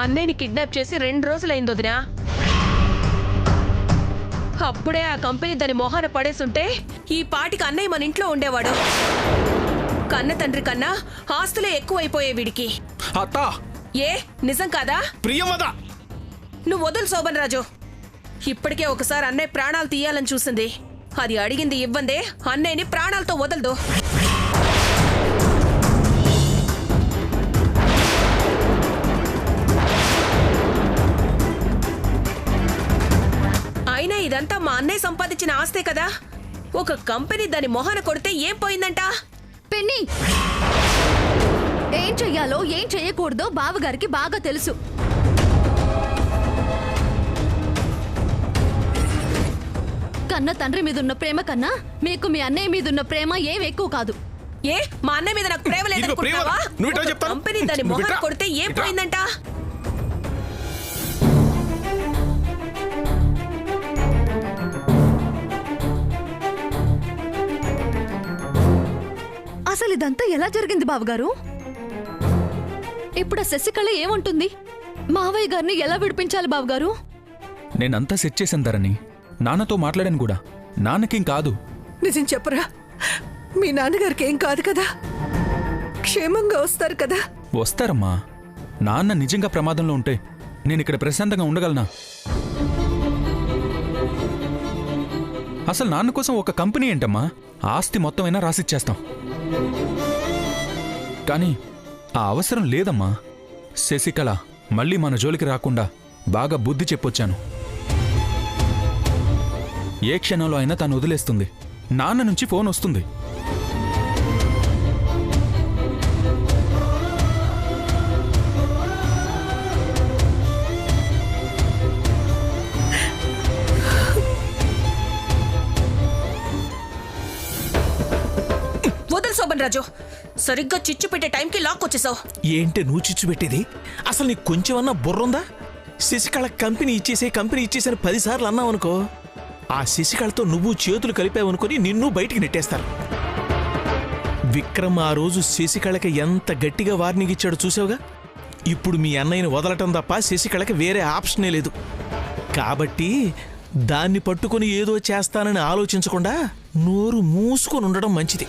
అన్నయ్యని కిడ్నాప్ చేసి 2 రోజులైంది వదినా. అప్పుడే ఆ కంపెనీ దాని మొహాన పడేసుంటే ఈ పాటికి అన్నయ్య మన ఇంట్లో ఉండేవాడు. కన్న తండ్రి కన్నా ఆస్తులే ఎక్కువైపోయే వీడికి. ఏ నిజం కాదా? ప్రియమదా, నువ్వు వదులు శోభన్ రాజు. ఇప్పటికే ఒకసారి అన్నయ్య ప్రాణాలు తీయాలని చూసింది. అది అడిగింది ఇవ్వందే అన్నయ్యని ప్రాణాలతో వదలదు. అయినా ఇదంతా మా అన్నయ్య సంపాదించిన ఆస్తే కదా. ఒక కంపెనీ దాని మొహాన కొడితే ఏం పోయిందంట? పెన్ని, ఏం చెయ్యాలో ఏం చెయ్యకూడదో బావగారికి బాగా తెలుసు. కన్న తండ్రి మీదున్న ప్రేమ కన్నా మీకు మీ అన్నయ్య మీదున్న ప్రేమ ఏం ఎక్కువ కాదు. ఏ మా అన్నయ్య మీద నాకు ప్రేమ లేదనుకుంటున్నావా? కంపెనీ దాని మొహాన కొడితే ఏం పోయిందంట? అసలు ఇదంతా ఎలా జరిగింది బావగారు? ఇప్పుడు ఆ శశికళ ఏమంటుంది? మావయ్య గారిని ఎలా విడిపించాలి బావగారు? నేనంతా సెట్ చేశాను ధరణి. నాన్నతో మాట్లాడాను కూడా. నాన్నకేం కాదు. నిజం చెప్పరా? మీ నాన్నగారికి ఏం కాదు కదా? క్షేమంగా వస్తారు కదా? వస్తారమ్మా. నాన్న నిజంగా ప్రమాదంలో ఉంటే నేను ఇక్కడ ప్రశాంతంగా ఉండగలనా? అసలు నాన్న కోసం ఒక కంపెనీ ఏంటమ్మా? ఆస్తి మొత్తమైనా రాసిచ్చేస్తాం. కానీ ఆ అవసరం లేదమ్మా. శశికళ మళ్ళీ మన జోలికి రాకుండా బాగా బుద్ధి చెప్పొచ్చాను. ఏ క్షణంలో అయినా తను వదిలేస్తుంది. నాన్న నుంచి ఫోన్ వస్తుంది. వదలు శోభన్ రాజు. సరిగ్గా చిచ్చు పెట్టే టైంకి లాక్ వచ్చేసావు. ఏంటి నువ్వు చిచ్చు పెట్టేది? అసలు నీకు కొంచెమన్నా బుర్రుందా? శశికళ కంపెనీ ఇచ్చేసని 10 సార్లు అన్నావు అనుకో, ఆ శశికళతో నువ్వు చేతులు కలిపావనుకొని నిన్ను బయటికి నెట్టేస్తారు. విక్రమ్ ఆ రోజు శశికళకి ఎంత గట్టిగా వార్నింగ్ ఇచ్చాడో చూసావుగా. ఇప్పుడు మీ అన్నయ్యని వదలటం తప్ప శశికళకి వేరే ఆప్షనే లేదు. కాబట్టి దాన్ని పట్టుకుని ఏదో చేస్తానని ఆలోచించకుండా నోరు మూసుకొని ఉండడం మంచిది.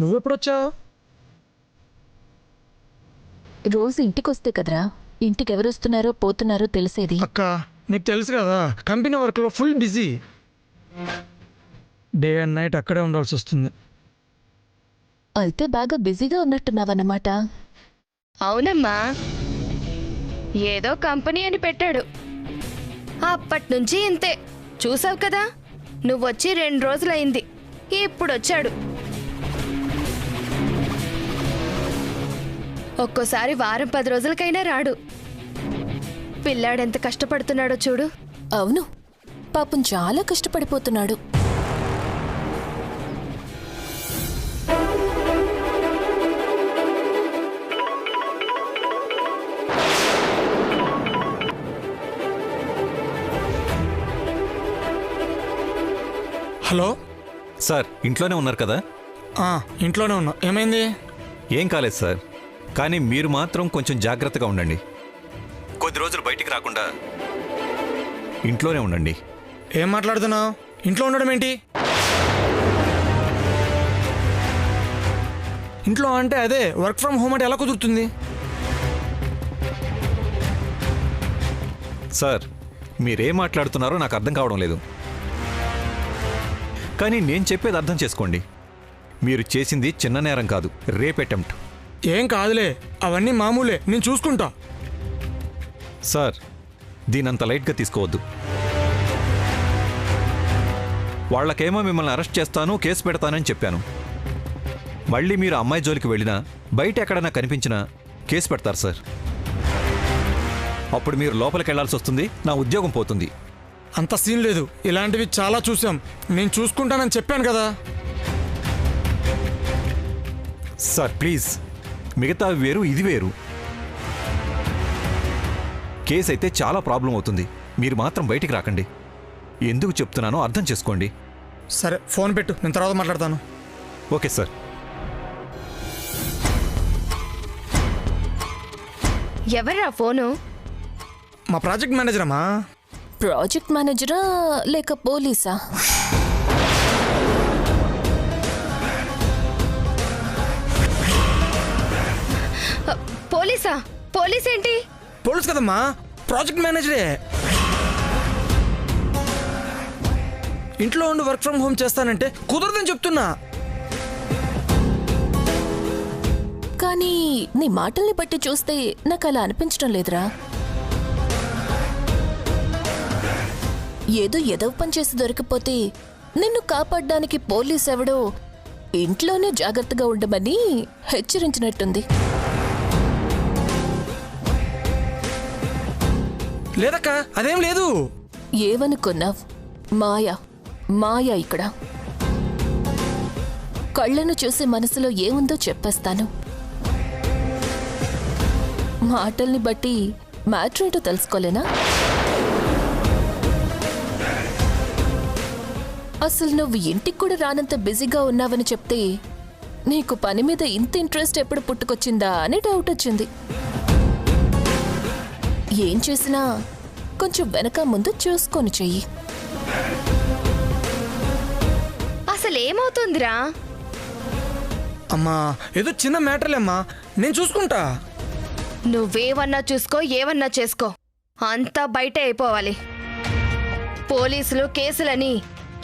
నువ్వెప్పుడొచ్చావు? రోజు ఇంటికొస్తే కదరా ఇంటికి ఎవరు వస్తున్నారో పోతున్నారో తెలిసేది. అక్క నీకు తెలుసు కదా, కంపెనీ వర్క్లో full busy. Day and night అక్కడే ఉండాల్సి వస్తుంది. అయితే బాగా బిజీగా ఉన్నట్టున్నావన్నమాట. అవునమ్మా, ఏదో కంపెనీ అని పెట్టాడు. అప్పట్నుంచి ఇంతే. చూసావు కదా, నువ్వొచ్చి 2 రోజులైంది. ఇప్పుడొచ్చాడు. ఒక్కోసారి వారం 10 రోజులకైనా రాడు. పిల్లాడెంత కష్టపడుతున్నాడో చూడు. అవును, పాపం చాలా కష్టపడిపోతున్నాడు. హలో సార్, ఇంట్లోనే ఉన్నారు కదా? ఇంట్లోనే ఉన్నా. ఏమైంది? ఏం కాలేదు సార్, కానీ మీరు మాత్రం కొంచెం జాగ్రత్తగా ఉండండి. కొద్ది రోజులు బయటికి రాకుండా ఇంట్లోనే ఉండండి. ఏం మాట్లాడుతున్నావు? ఇంట్లో ఉండడం ఏంటి? ఇంట్లో అంటే అదే వర్క్ ఫ్రమ్ హోమ్ అంటే ఎలా కుదురుతుంది? సార్, మీరేం మాట్లాడుతున్నారో నాకు అర్థం కావడం లేదు. కానీ నేను చెప్పేది అర్థం చేసుకోండి. మీరు చేసింది చిన్న నేరం కాదు, రేప్ అటెంప్ట్. ఏం కాదులే, అవన్నీ మామూలే, నేను చూసుకుంటా. సార్, దీనంత లైట్గా తీసుకోవద్దు. వాళ్ళకేమో మిమ్మల్ని అరెస్ట్ చేస్తాను, కేసు పెడతానని చెప్పాను. మళ్ళీ మీరు అమ్మాయి జోలికి వెళ్ళినా, బయట ఎక్కడైనా కనిపించినా కేసు పెడతారు సార్. అప్పుడు మీరు లోపలికి వెళ్లాల్సి వస్తుంది, నా ఉద్యోగం పోతుంది. అంత సీన్ లేదు, ఇలాంటివి చాలా చూసాం. నేను చూసుకుంటానని చెప్పాను కదా. సార్ ప్లీజ్, మిగతా వేరు, ఇది వేరు. కేసు అయితే చాలా ప్రాబ్లం అవుతుంది. మీరు మాత్రం బయటికి రాకండి. ఎందుకు చెప్తున్నానో అర్థం చేసుకోండి. సరే, ఫోన్ పెట్టు, నేను తర్వాత మాట్లాడతాను. Okay sir. ఎవర్రా ఫోను? మా ప్రాజెక్ట్ మేనేజర్ అమ్మా. ప్రాజెక్ట్ మేనేజరా లేక పోలీసా? పోలీసా? పోలీస్ ఏంటి? పోలీస్ కదమ్మా, ప్రాజెక్ట్ మేనేజరే. ఇంట్లో ఉండి వర్క్ ఫ్రమ్ హోమ్ చేస్తానంటే కుదరదని చెప్తున్నా. కానీ నీ మాటల్ని బట్టి చూస్తే నాకు అలా అనిపించడం లేదురా. ఏదో ఎదవ పని చేసి దొరికిపోతే నిన్ను కాపాడడానికి పోలీస్ ఎవడో ఇంట్లోనే జాగ్రత్తగా ఉండమని హెచ్చరించినట్టుంది. లేదక్క, అదేం లేదు. ఏమనుకున్నావ్? మాయా ఇక్కడ. కళ్ళను చూసి మనసులో ఏముందో చెప్పేస్తాను. మాటల్ని బట్టి మ్యాటర్ ఏంటో తెలుసుకోలేనా? అసలు నువ్వు ఇంటికి కూడా రానంత బిజీగా ఉన్నావని చెప్తే నీకు పని మీద ఇంత ఇంట్రెస్ట్ ఎప్పుడు పుట్టుకొచ్చిందా అని డౌట్ వచ్చింది. ఏం చేసినా కొంచెం వెనక ముందు చూసుకొని చెయ్యి. అసలు ఏమవుతుందిరా? అమ్మా, ఏదో చిన్న మ్యాటర్లే అమ్మా, నేను చూసుకుంటా. నువ్వేవన్నా చూసుకో, ఏవన్నా చేసుకో, అంతా బయటే అయిపోవాలి. పోలీసులు కేసులని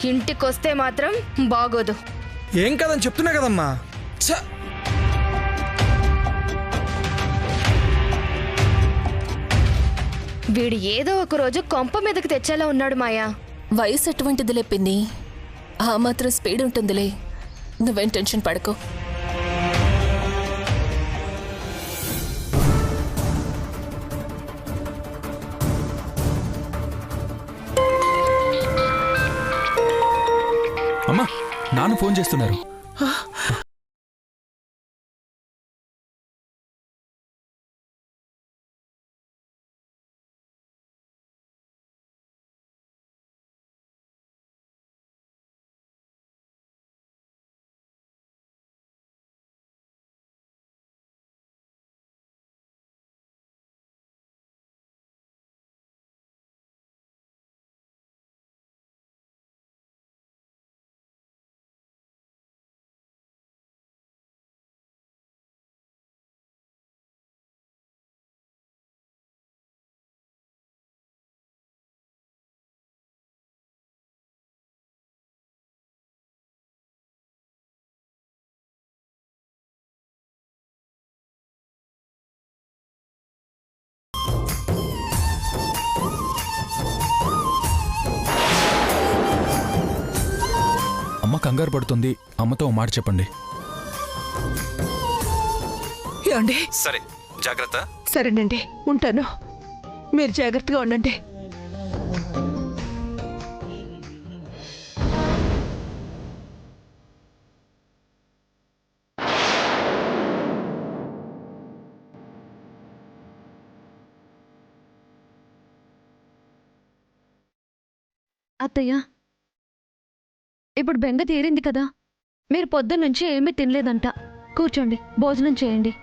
ఇంటికొస్తే మాత్రం బాగోదు. ఏం కాదని చెప్తున్నా కదమ్మా. ఛ! వీడు ఏదో ఒక రోజు కొంప మీదకి తెచ్చేలా ఉన్నాడు మాయా. వయసు ఎటువంటిదిలే పిన్ని, ఆ మాత్రం స్పీడ్ ఉంటుందిలే. నువ్వేం టెన్షన్ పడకు. అమ్మా, నాన్న ఫోన్ చేస్తున్నారు. అమ్మ కంగారు పడుతుంది. అమ్మతో ఓ మాట చెప్పండి. ఏమండి? సరే, జాగ్రత్త. సరేనండి, ఉంటాను. మీరు జాగ్రత్తగా ఉండండి. అత్తయ్య, ఇప్పుడు బెంగ తీరింది కదా. మీరు పొద్దున్నుంచి ఏమీ తినలేదంట. కూర్చోండి, భోజనం చేయండి.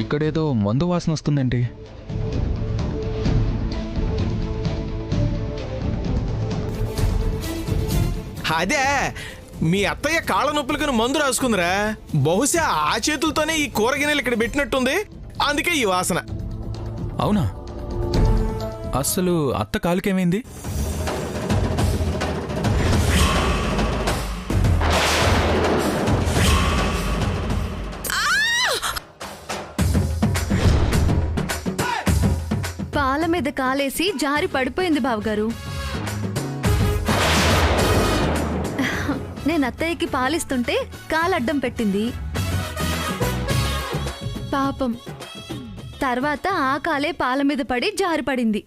ఇక్కడేదో మందు వాసన వస్తుందండి. అదే మీ అత్తయ్య కాళ్ళ నొప్పులకి మందు రాసుకుందిరా. బహుశా ఆ చేతులతోనే ఈ కూరగిన్నెలు ఇక్కడ పెట్టినట్టుంది. అందుకే ఈ వాసన. అవునా? అసలు అత్త కాలుకేమైంది? పాల మీద కాలేసి జారి పడిపోయింది బావగారు. నేను అత్తయ్యకి పాలిస్తుంటే కాలడ్డం పెట్టింది పాపం. తర్వాత ఆ కాలే పాల మీద పడి జారి పడింది.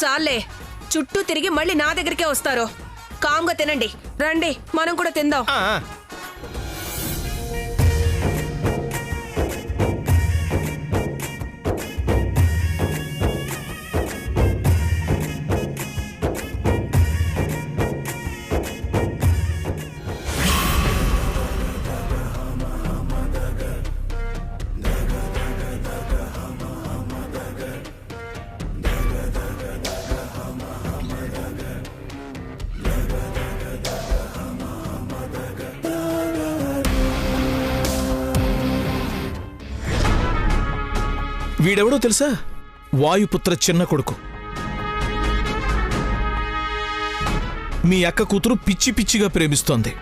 చాలే, చుట్టూ తిరిగి మళ్ళీ నా దగ్గరికే వస్తారు. కామ్గా తినండి. రండి, మనం కూడా తిందాం. వీడెవడో తెలుసా? వాయుపుత్ర చిన్న కొడుకు. మీ అక్క కూతురు పిచ్చి పిచ్చిగా ప్రేమిస్తోంది.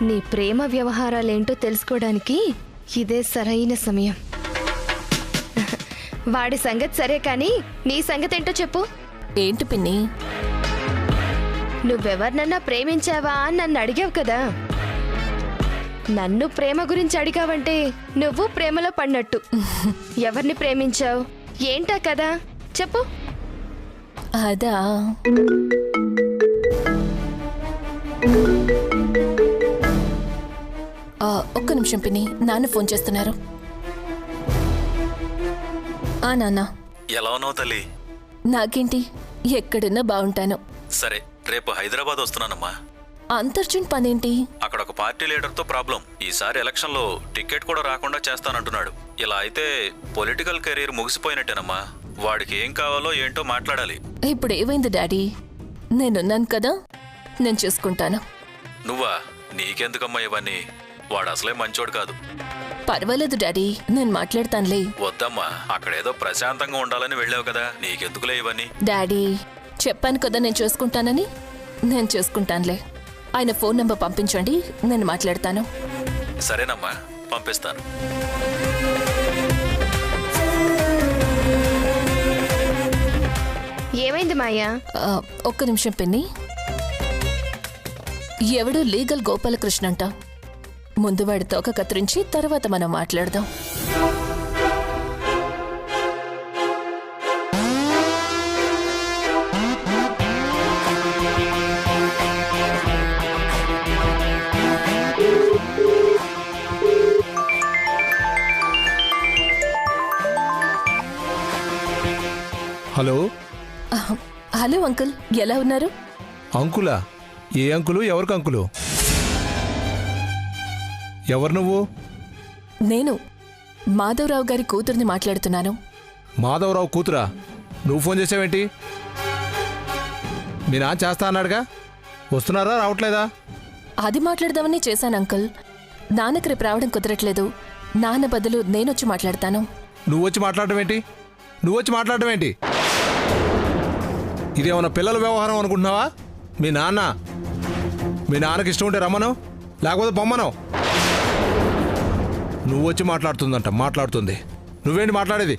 నీ ప్రేమ వ్యవహారాలేంటో తెలుసుకోవడానికి ఇదే సరైన సమయం. వాడి సంగతి సరే కానీ నీ సంగతి ఏంటో చెప్పు. ఏంటి పిన్ని? నువ్వెవరినన్నా ప్రేమించావా అని నన్ను అడిగావు కదా. నన్ను ప్రేమ గురించి అడిగావంటే నువ్వు ప్రేమలో పడినట్టు. ఎవరిని ప్రేమించావు? ఏంటా కదా చెప్పు. అదా, ఒక్క నిమిషం పిన్ని, నాన్న ఫోన్ చేస్తున్నారు. నాన్న. ఎలా ఉన్నావు తల్లి? నాకేంటి, ఎక్కడున్నా బాగుంటాను. సరే, రేపు హైదరాబాద్ వస్తున్నానమ్మా. అంతర్జున్ పనేంటి? అక్కడ ఒక పార్టీ లీడర్తో ప్రాబ్లం. ఈసారి ఎలక్షన్లో టికెట్ కూడా రాకుండా చేస్తానంటున్నాడు. ఇలా అయితే పొలిటికల్ కెరీర్ ముగిసిపోయినట్టేనమ్మా. వాడికి ఏం కావాలో ఏంటో మాట్లాడాలి. ఇప్పుడు ఏమైంది డాడీ? నేనున్నాను కదా, నేను చూసుకుంటాను. నువ్వా? నీకెందుకమ్మా ఇవన్నీ? వాడు అసలే మంచోడు కాదు. పర్వాలేదు డాడీ, నేను మాట్లాడతానులే. వద్దమ్మా, అక్కడేదో ప్రశాంతంగా ఉండాలని వెళ్ళావు కదా, నీకెందుకులే ఇవన్నీ? డాడీ, చెప్పాను కదా నేను చూసుకుంటానని. నేను చూసుకుంటానులే. ఆయన ఫోన్ నెంబర్ పంపించండి, నేను మాట్లాడతాను. సరేనమ్మా, పంపిస్తాను. ఏమైంది మాయా? ఒక్క నిమిషం పిన్ని. ఎవడు లీగల్ గోపాలకృష్ణ అంట. ముందు వాడి తోక కత్తిరించి తర్వాత మనం మాట్లాడదాం. హలో. హలో అంకుల్, ఎలా ఉన్నారు? అంకులా? ఏ అంకులు? ఎవరికి అంకులు? ఎవరు నువ్వు? నేను మాధవరావు గారి కూతుర్ని మాట్లాడుతున్నాను. మాధవరావు కూతురా? నువ్వు ఫోన్ చేసావేంటి? మీ నాన్న చేస్తా అన్నాడుగా, వస్తున్నారా రావట్లేదా? అది మాట్లాడదామని చేశాను అంకుల్. నాన్నకి రేపు రావడం కుదరట్లేదు. నాన్న బదులు నేనొచ్చి మాట్లాడతాను. నువ్వు వచ్చి మాట్లాడటం ఏంటి? నువ్వు వచ్చి మాట్లాడటం ఏంటి? ఇదేమన్నా పిల్లల వ్యవహారం అనుకుంటున్నావా? మీ నాన్నకి ఇష్టం ఉంటే రమ్మను, లేకపోతే బొమ్మను. నువ్వు వచ్చి మాట్లాడుతుంది. నువ్వేంటి మాట్లాడేది?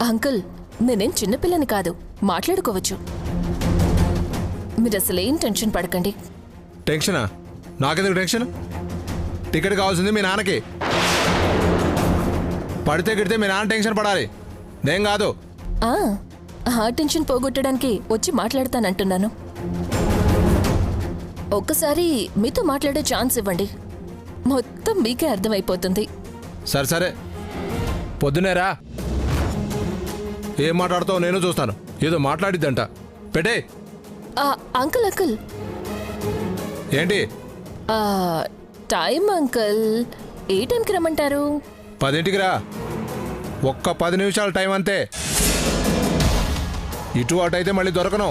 అంకుల్, నేనేం చిన్నపిల్లని కాదు, మాట్లాడుకోవచ్చు. మీరు అసలేం టెన్షన్ పడకండి. టెన్షనా? నాకెందుకు టెన్షన్? టికెట్ కావాల్సింది మీ నాన్నకి. పడితే గిడితే మీ నాన్న టెన్షన్ పడాలి, నేను కాదు. ఆ టెన్షన్ పోగొట్టడానికి వచ్చి మాట్లాడతానంటున్నాను. ఒక్కసారి మీతో మాట్లాడే ఛాన్స్ ఇవ్వండి, మొత్తం మీకే అర్థమైపోతుంది. సరే, పొద్దునేరా. ఏం మాట్లాడుతావు నేను చూస్తాను. ఏదో మాట్లాడిద్దంట. పెట్టే. అంకుల్ ఏంటి టైం అంకుల్? ఏ టైంకి రమ్మంటారు? 10ంటికి రా. ఒక్క 10 నిమిషాల టైం అంతే. ఇటు అటు అయితే మళ్ళీ దొరకను.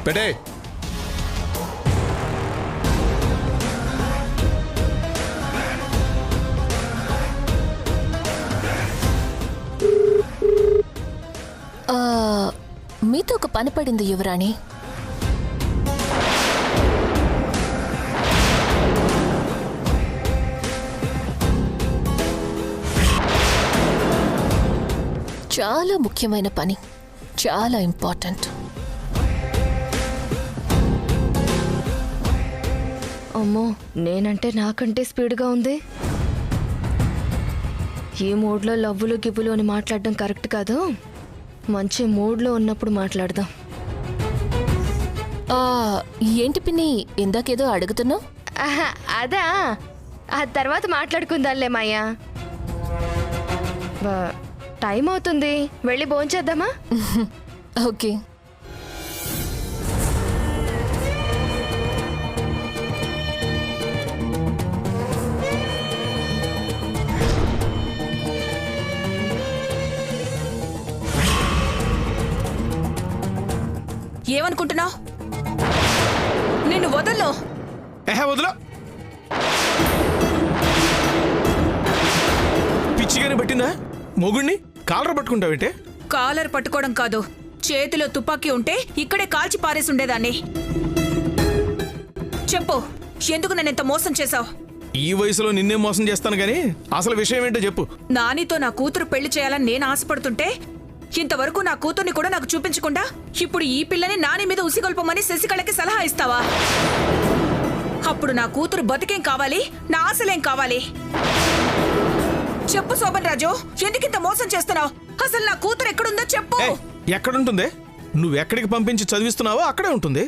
పెట్టే. మీతో ఒక పని పడింది యువరాణి. చాలా ముఖ్యమైన పని, చాలా ఇంపార్టెంట్. అమ్మో, నేనంటే నాకంటే స్పీడ్గా ఉంది. ఈ మూడ్లో లవ్వులు గివ్వులు అని మాట్లాడడం కరెక్ట్ కాదు. మంచి మూడ్లో ఉన్నప్పుడు మాట్లాడదాం. ఏంటి పిన్ని, ఇందాకేదో అడుగుతున్నావు? అదా, ఆ తర్వాత మాట్లాడుకుందాంలే మాయా. టైం అవుతుంది, వెళ్ళి భోంచేద్దామా? ఓకే. ఏమనుకుంటున్నావు? నిన్ను వదల్లో. వదలో. పిచ్చిగానే పట్టిందా? మొగుణ్ణి కాలర్ పట్టుకుంటావేంటే? కాలర్ పట్టుకోవడం కాదు, చేతిలో తుపాకీ ఉంటే ఇక్కడే కాల్చి పారేసి ఉండేదాన్ని. చెప్పు, ఎందుకు నన్ను ఇంత మోసం చేశావు? ఈ వయసులో నిన్నే మోసం చేస్తాను గానీ అసలు విషయం ఏంటో చెప్పు. నానితో నా కూతురు పెళ్లి చేయాలని నేను ఆశపడుతుంటే ఇంతవరకు నా కూతుర్ని కూడా నాకు చూపించకుండా ఇప్పుడు ఈ పిల్లని నాని మీద ఉసిగొల్పమని శశికళకి సలహా ఇస్తావా? అప్పుడు నా కూతురు బతికేం కావాలి, నా ఆశలేం కావాలి? చెప్పు శోభన్ రాజు, ఎందుకింత మోసం చేస్తున్నావు? అసలు నా కూతురు ఎక్కడుందో చెప్పు. ఎక్కడుంటుంది? నువ్వెక్కడికి పంపించి చదివిస్తున్నావో అక్కడే ఉంటుంది.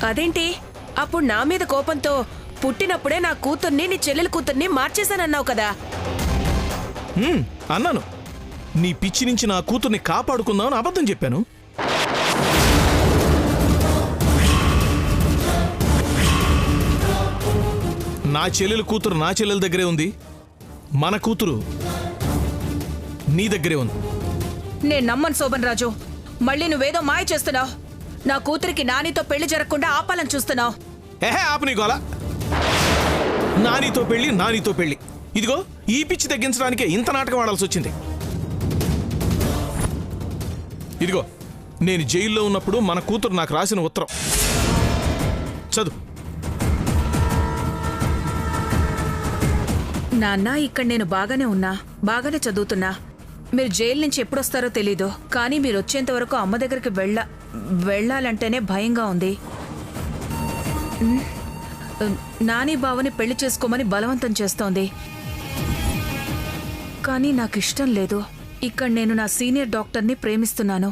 అదేంటి, అప్పుడు నా మీద కోపంతో పుట్టినప్పుడే నా కూతుర్ని నీ చెల్లెల కూతుర్ని మార్చేశానన్నావు కదా? అన్నాను. నీ పిచ్చి నుంచి నా కూతుర్ని కాపాడుకుందామని అబద్ధం చెప్పాను. నా చెల్లెల కూతురు నా చెల్లెల దగ్గరే ఉంది, మన కూతురు నీ దగ్గరే ఉంది. నేను నమ్మను శోభన్ రాజు, మళ్ళీ నువ్వేదో మాయ చేస్తున్నావు. నా కూతురికి నానితో పెళ్లి జరగకుండా ఆపాలని చూస్తున్నావు. ఆపు నీ గోల. నానితో పెళ్లి, నానితో పెళ్లి. ఇదిగో ఈ పిచ్చి తగ్గించడానికే ఇంత నాటకం ఆడాల్సి వచ్చింది. ఇదిగో నేను జైల్లో ఉన్నప్పుడు మన కూతురు నాకు రాసిన ఉత్తరం చదువు. నాన్న, ఇక్కడ నేను బాగానే ఉన్నా, బాగానే చదువుతున్నా. మీరు జైలు నుంచి ఎప్పుడొస్తారో తెలీదు, కానీ మీరు వచ్చేంత వరకు అమ్మ దగ్గరికి వెళ్ళాలంటేనే భయంగా ఉంది. నాని బావని పెళ్లి చేసుకోమని బలవంతం చేస్తోంది, కానీ నాకు ఇష్టం లేదు. ఇక్కడ నేను నా సీనియర్ డాక్టర్ని ప్రేమిస్తున్నాను.